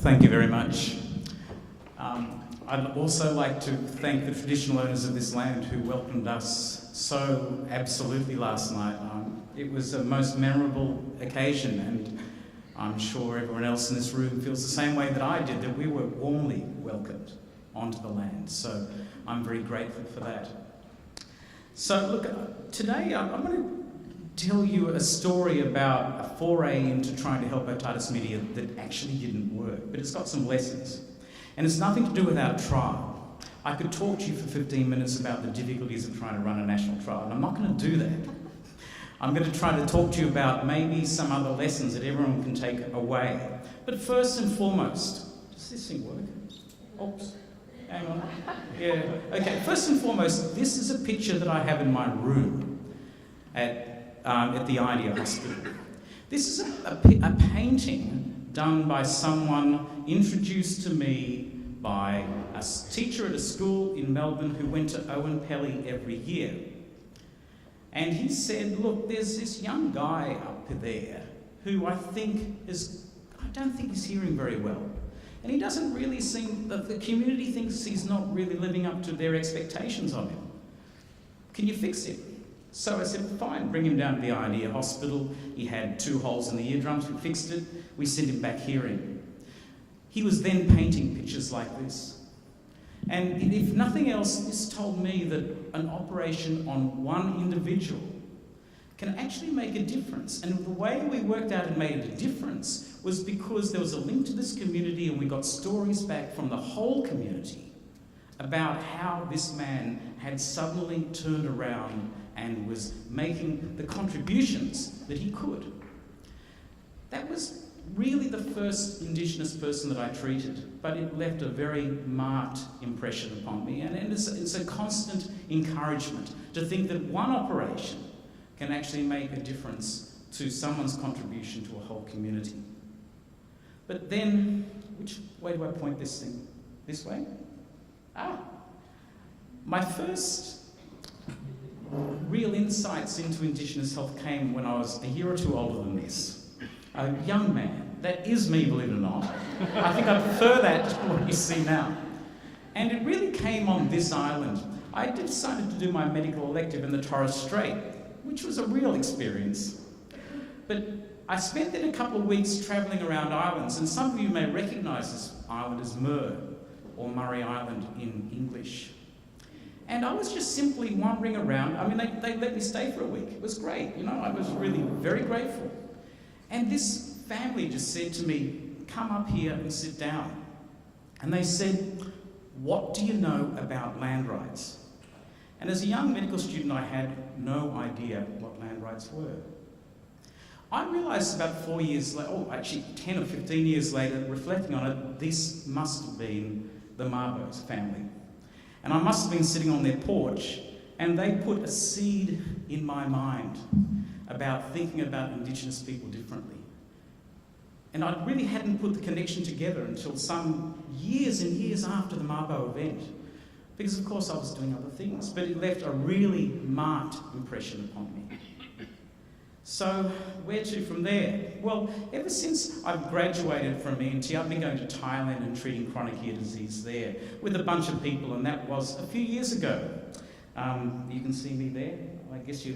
Thank you very much. I'd also like to thank the traditional owners of this land who welcomed us so absolutely last night. It was a most memorable occasion, and I'm sure everyone else in this room feels the same way that I did, that we were warmly welcomed onto the land. So I'm very grateful for that. So look, today I'm going to tell you a story about a foray into trying to help otitis media that actually didn't work, but it's got some lessons. And it's nothing to do with our trial. I could talk to you for 15 minutes about the difficulties of trying to run a national trial, and I'm not going to do that. I'm going to try to talk to you about maybe some other lessons that everyone can take away. But first and foremost, does this thing work? Oops, hang on. Yeah, okay. First and foremost, this is a picture that I have in my room at the IDEA Hospital. This is a painting done by someone introduced to me by a teacher at a school in Melbourne who went to Owen Pelly every year. And he said, look, there's this young guy up there who I don't think he's hearing very well. And he doesn't really seem, the community thinks he's not really living up to their expectations of him. Can you fix him? So I said, fine, bring him down to the IDEA Hospital. He had 2 holes in the eardrums, we fixed it. We sent him back hearing. He was then painting pictures like this. And if nothing else, this told me that an operation on one individual can actually make a difference. And the way we worked out it made a difference was because there was a link to this community, and we got stories back from the whole community about how this man had suddenly turned around and was making the contributions that he could. That was really the first Indigenous person that I treated, but it left a very marked impression upon me, and it's a constant encouragement to think that one operation can actually make a difference to someone's contribution to a whole community. But then, which way do I point this thing? This way? My first real insights into Indigenous health came when I was a year or 2 older than this. A young man. That is me, believe it or not. I think I prefer that to what you see now. And it really came on this island. I decided to do my medical elective in the Torres Strait, which was a real experience. But I spent then a couple of weeks travelling around islands, and some of you may recognise this island as Mur, or Murray Island in English. And I was just simply wandering around. I mean, they let me stay for a week. It was great, you know, I was really very grateful. And this family just said to me, come up here and sit down. And they said, what do you know about land rights? And as a young medical student, I had no idea what land rights were. I realised about 4 years later, actually 10 or 15 years later, reflecting on it, this must have been the Marbos family. And I must have been sitting on their porch, and they put a seed in my mind about thinking about Indigenous people differently. And I really hadn't put the connection together until some years and years after the Mabo event, because of course I was doing other things, but it left a really marked impression upon me. So where to from there? Well, ever since I've graduated from ENT, I've been going to Thailand and treating chronic ear disease there with a bunch of people, and that was a few years ago. You can see me there. I guess you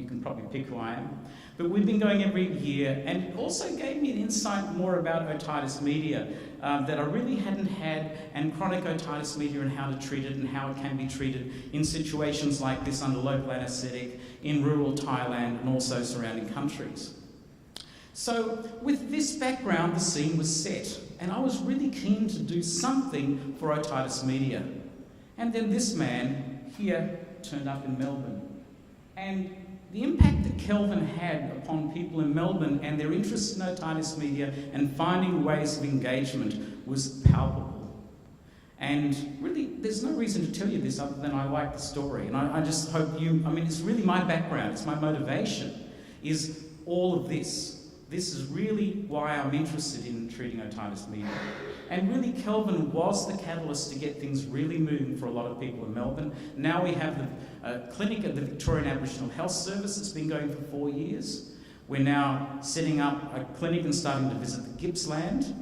can probably pick who I am. But we've been going every year, and it also gave me an insight more about otitis media that I really hadn't had, and chronic otitis media and how to treat it and how it can be treated in situations like this under local anaesthetic in rural Thailand and also surrounding countries. So with this background, the scene was set, and I was really keen to do something for otitis media. And then this man here turned up in Melbourne. And the impact that Kelvin had upon people in Melbourne and their interest in otitis media and finding ways of engagement was palpable. And really, there's no reason to tell you this other than I like the story. And I just hope it's really my background, it's my motivation, is all of this. This is really why I'm interested in treating otitis media. And really, Kelvin was the catalyst to get things really moving for a lot of people in Melbourne. Now we have the clinic at the Victorian Aboriginal Health Service that's been going for 4 years. We're now setting up a clinic and starting to visit the Gippsland.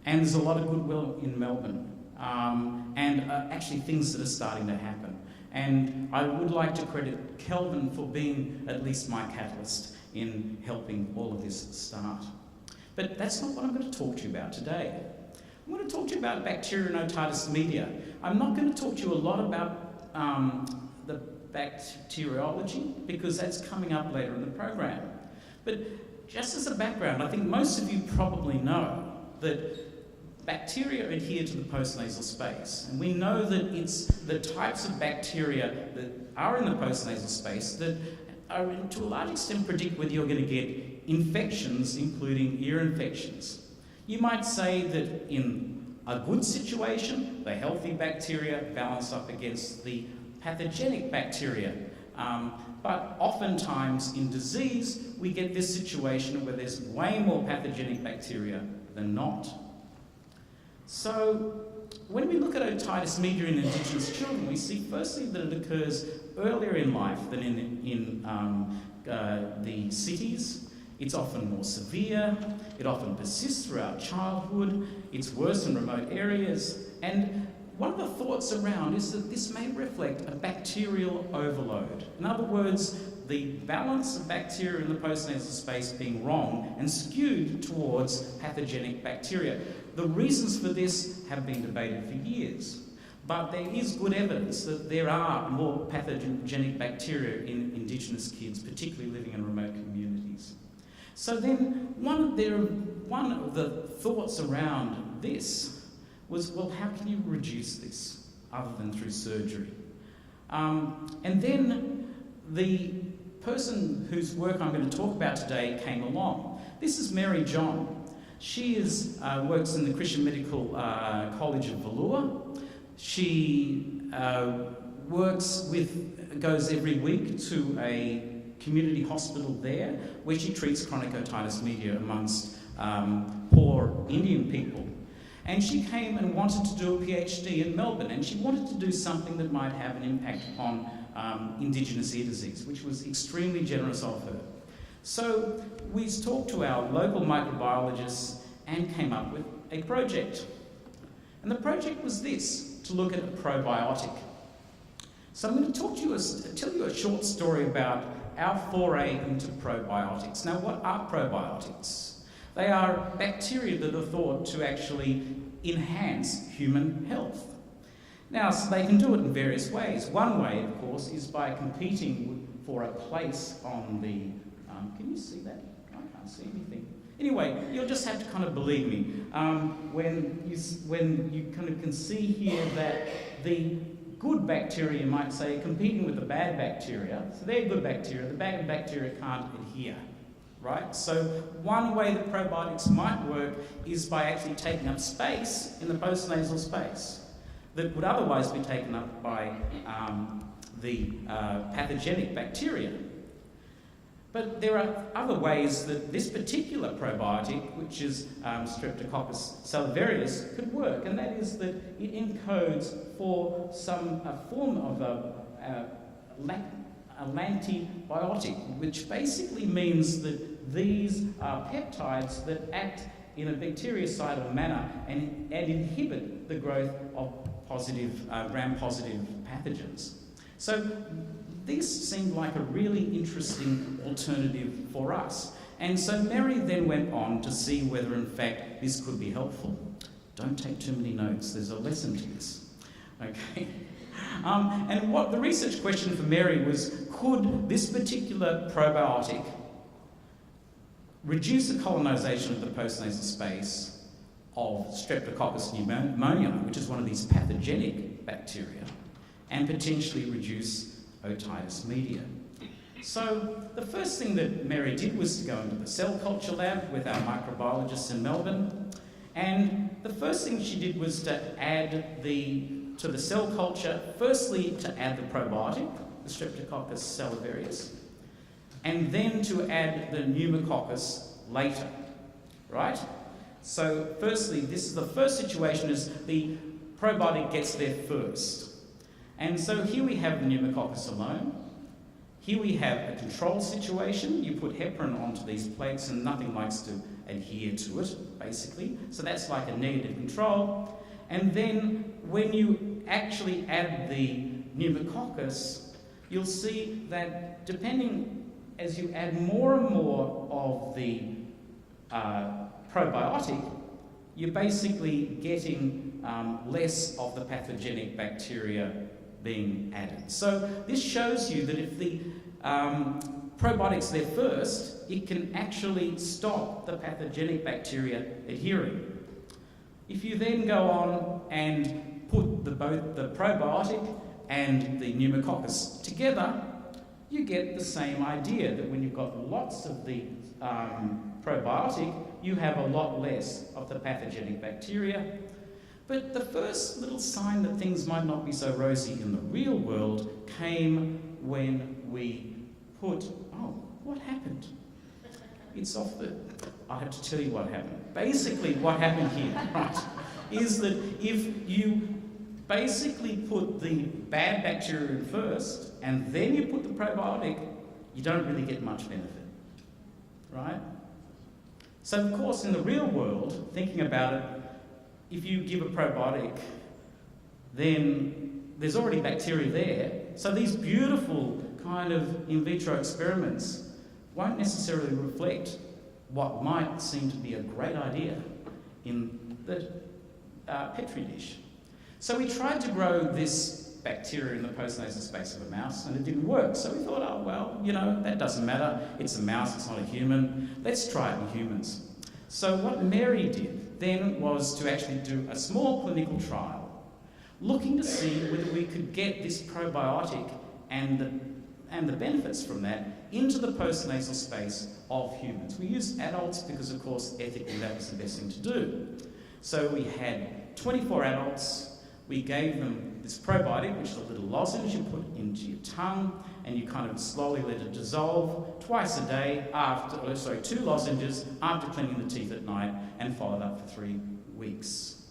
And there's a lot of goodwill in Melbourne, and actually things that are starting to happen. And I would like to credit Kelvin for being at least my catalyst in helping all of this start. But that's not what I'm going to talk to you about today. I'm going to talk to you about bacterial otitis media. I'm not going to talk to you a lot about the bacteriology, because that's coming up later in the program. But just as a background, I think most of you probably know that bacteria adhere to the postnasal space, and we know that it's the types of bacteria that are in the postnasal space that are, to a large extent, predict whether you're going to get infections, including ear infections. You might say that in a good situation, the healthy bacteria balance up against the pathogenic bacteria, but oftentimes in disease, we get this situation where there's way more pathogenic bacteria than not. So when we look at otitis media in Indigenous children, we see firstly that it occurs earlier in life than in the cities. It's often more severe, it often persists throughout childhood, it's worse in remote areas, and one of the thoughts around is that this may reflect a bacterial overload. In other words, the balance of bacteria in the postnasal space being wrong and skewed towards pathogenic bacteria. The reasons for this have been debated for years, but there is good evidence that there are more pathogenic bacteria in Indigenous kids, particularly living in remote communities. So then one of the thoughts around this was, well, how can you reduce this other than through surgery? And then the person whose work I'm going to talk about today came along. This is Mary John. She works in the Christian Medical College of Vellore. She goes every week to a community hospital there where she treats chronic otitis media amongst poor Indian people. And she came and wanted to do a PhD in Melbourne, and she wanted to do something that might have an impact on Indigenous ear disease, which was extremely generous of her. So we talked to our local microbiologists and came up with a project. And the project was this, to look at a probiotic. So I'm going to tell you a short story about our foray into probiotics. Now, what are probiotics? They are bacteria that are thought to actually enhance human health. Now, so they can do it in various ways. One way, of course, is by competing for a place on the... can you see that? I can't see anything. Anyway, you'll just have to kind of believe me. When you kind of can see here that the good bacteria, you might say, competing with the bad bacteria. So they're good bacteria. The bad bacteria can't adhere. Right? So one way that probiotics might work is by actually taking up space in the postnasal space that would otherwise be taken up by the pathogenic bacteria. But there are other ways that this particular probiotic, which is Streptococcus salivarius, could work, and that is that it encodes for some form of a antibiotic, which basically means that these are peptides that act in a bactericidal manner and inhibit the growth of gram-positive pathogens. So this seemed like a really interesting alternative for us. And so Mary then went on to see whether in fact this could be helpful. Don't take too many notes, there's a lesson to this. Okay. And what the research question for Mary was, could this particular probiotic reduce the colonisation of the postnasal space of Streptococcus pneumonia, which is one of these pathogenic bacteria, and potentially reduce otitis media? So the first thing that Mary did was to go into the cell culture lab with our microbiologists in Melbourne, and the first thing she did was to add to the cell culture, firstly to add the probiotic, the Streptococcus salivarius, and then to add the pneumococcus later, right? So firstly, this is the first situation, is the probiotic gets there first. And so here we have the pneumococcus alone. Here we have a control situation. You put heparin onto these plates and nothing likes to adhere to it, basically. So that's like a negative control. And then when you actually add the pneumococcus, you'll see that depending, as you add more and more of the probiotic, you're basically getting less of the pathogenic bacteria being added. So this shows you that if the probiotic's there first, it can actually stop the pathogenic bacteria adhering. If you then go on and put both the probiotic and the pneumococcus together, you get the same idea, that when you've got lots of the probiotic, you have a lot less of the pathogenic bacteria. But the first little sign that things might not be so rosy in the real world came when we put, what happened? It's off the... I have to tell you what happened. Basically, what happened here, right, is that if you basically put the bad bacteria in first, and then you put the probiotic, you don't really get much benefit, right? So, of course, in the real world, thinking about it, if you give a probiotic, then there's already bacteria there, so these beautiful kind of in vitro experiments won't necessarily reflect what might seem to be a great idea in the Petri dish. So we tried to grow this bacteria in the postnasal space of a mouse, and it didn't work. So we thought, that doesn't matter. It's a mouse, it's not a human. Let's try it in humans. So what Mary did then was to actually do a small clinical trial, looking to see whether we could get this probiotic and the benefits from that into the postnasal space of humans. We used adults because, of course, ethically that was the best thing to do. So we had 24 adults. We gave them this probiotic, which is a little lozenge you put into your tongue, and you kind of slowly let it dissolve twice a day, 2 lozenges after cleaning the teeth at night, and followed up for 3 weeks.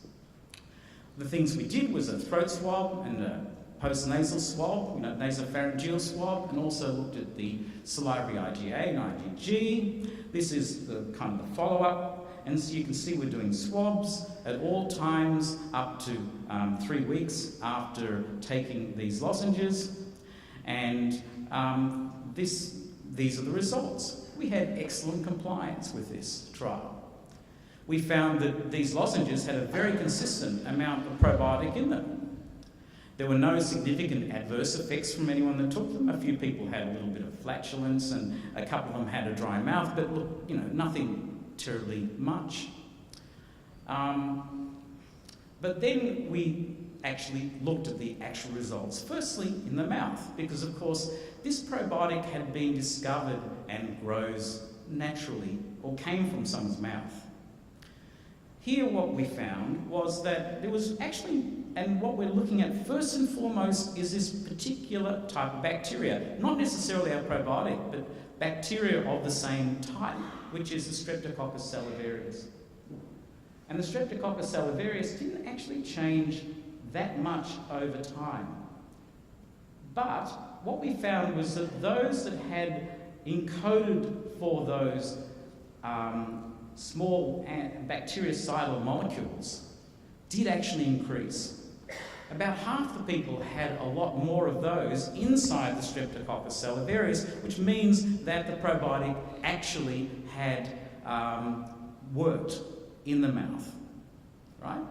The things we did was a throat swab and a postnasal swab, nasopharyngeal swab, and also looked at the salivary IgA and IgG. This is the kind of the follow-up. And so you can see we're doing swabs at all times up to 3 weeks after taking these lozenges. And these are the results. We had excellent compliance with this trial. We found that these lozenges had a very consistent amount of probiotic in them. There were no significant adverse effects from anyone that took them. A few people had a little bit of flatulence, and a couple of them had a dry mouth, but look, nothing terribly much. But then we actually looked at the actual results. Firstly, in the mouth, because of course this probiotic had been discovered and grows naturally, or came from someone's mouth. Here what we found was that there was actually, and what we're looking at first and foremost is this particular type of bacteria, not necessarily our probiotic, but bacteria of the same type, which is the Streptococcus salivarius. And the Streptococcus salivarius didn't actually change that much over time. But what we found was that those that had encoded for those small bactericidal molecules did actually increase. About half the people had a lot more of those inside the Streptococcus salivarius, which means that the probiotic actually had worked in the mouth, right?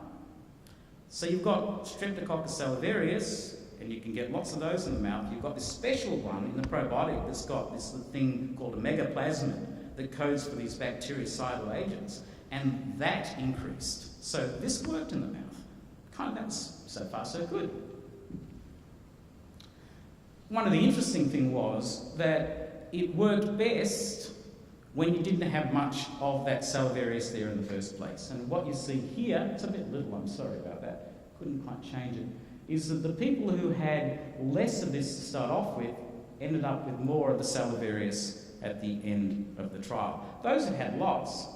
So you've got Streptococcus salivarius, and you can get lots of those in the mouth. You've got this special one in the probiotic that's got this thing called a megaplasmid that codes for these bactericidal agents, and that increased. So this worked in the mouth. That was so far so good. One of the interesting things was that it worked best when you didn't have much of that salivarius there in the first place. And what you see here, it's a bit little, I'm sorry about that, couldn't quite change it, is that the people who had less of this to start off with ended up with more of the salivarius at the end of the trial. Those who had lots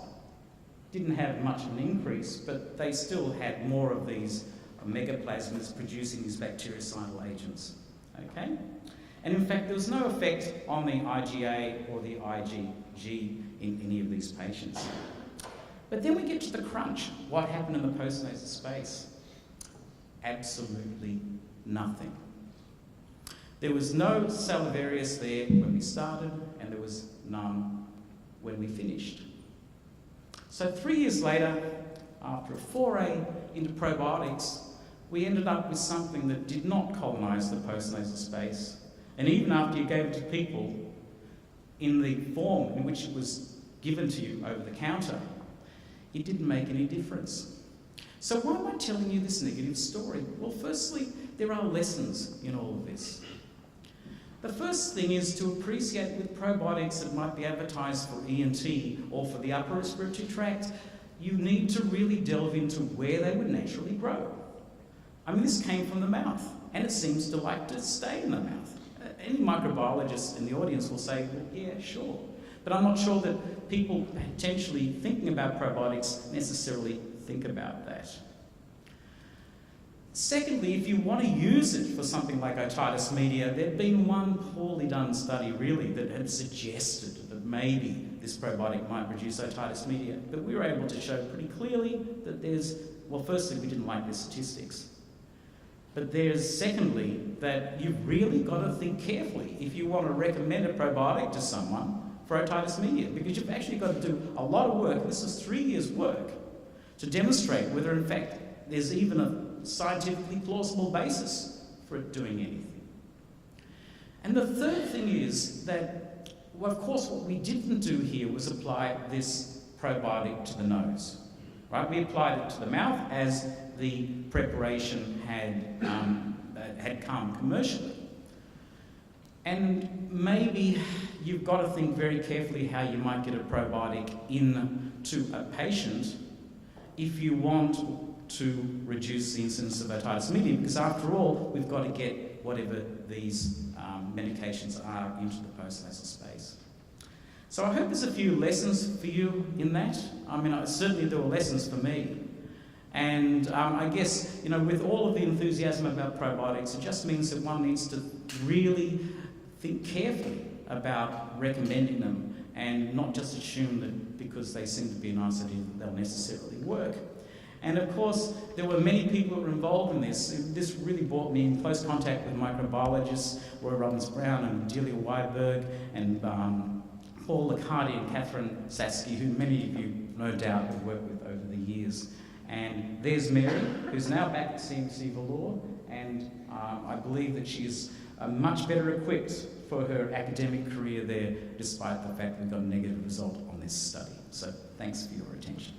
didn't have much of an increase, but they still had more of these megaplasmids producing these bactericidal agents. Okay? And in fact, there was no effect on the IgA or the IgG in any of these patients. But then we get to the crunch. What happened in the postnasal space? Absolutely nothing. There was no salivarius there when we started, and there was none when we finished. So 3 years later, after a foray into probiotics, we ended up with something that did not colonise the postnasal space. And even after you gave it to people in the form in which it was given to you over the counter, it didn't make any difference. So why am I telling you this negative story? Well, firstly, there are lessons in all of this. The first thing is to appreciate with probiotics that might be advertised for ENT or for the upper respiratory tract, you need to really delve into where they would naturally grow. I mean, this came from the mouth, and it seems to like to stay in the mouth. Any microbiologist in the audience will say, well, yeah, sure. But I'm not sure that people potentially thinking about probiotics necessarily think about that. Secondly, if you want to use it for something like otitis media, there'd been one poorly done study really that had suggested that maybe this probiotic might reduce otitis media, but we were able to show pretty clearly that well, firstly, we didn't like the statistics. But secondly, that you've really got to think carefully if you want to recommend a probiotic to someone for otitis media, because you've actually got to do a lot of work. This is 3 years' work to demonstrate whether, in fact, there's even a scientifically plausible basis for it doing anything. And the third thing is that, well, of course, what we didn't do here was apply this probiotic to the nose. Right? We applied it to the mouth as the preparation had come commercially. And maybe you've got to think very carefully how you might get a probiotic into a patient if you want to reduce the incidence of otitis media, because after all, we've got to get whatever these medications are into the postnasal space. So I hope there's a few lessons for you in that. I mean, certainly there were lessons for me. And I guess, with all of the enthusiasm about probiotics, it just means that one needs to really think carefully about recommending them and not just assume that because they seem to be a nice idea that they'll necessarily work. And of course, there were many people that were involved in this. This really brought me in close contact with microbiologists, Roy Robbins-Brown and Delia Weiberg, and Paul Liccardi and Catherine Satsky, who many of you no doubt have worked with over the years. And there's Mary, who's now back at CMC Vellore, and I believe that she's much better equipped for her academic career there, despite the fact we've got a negative result on this study. So thanks for your attention.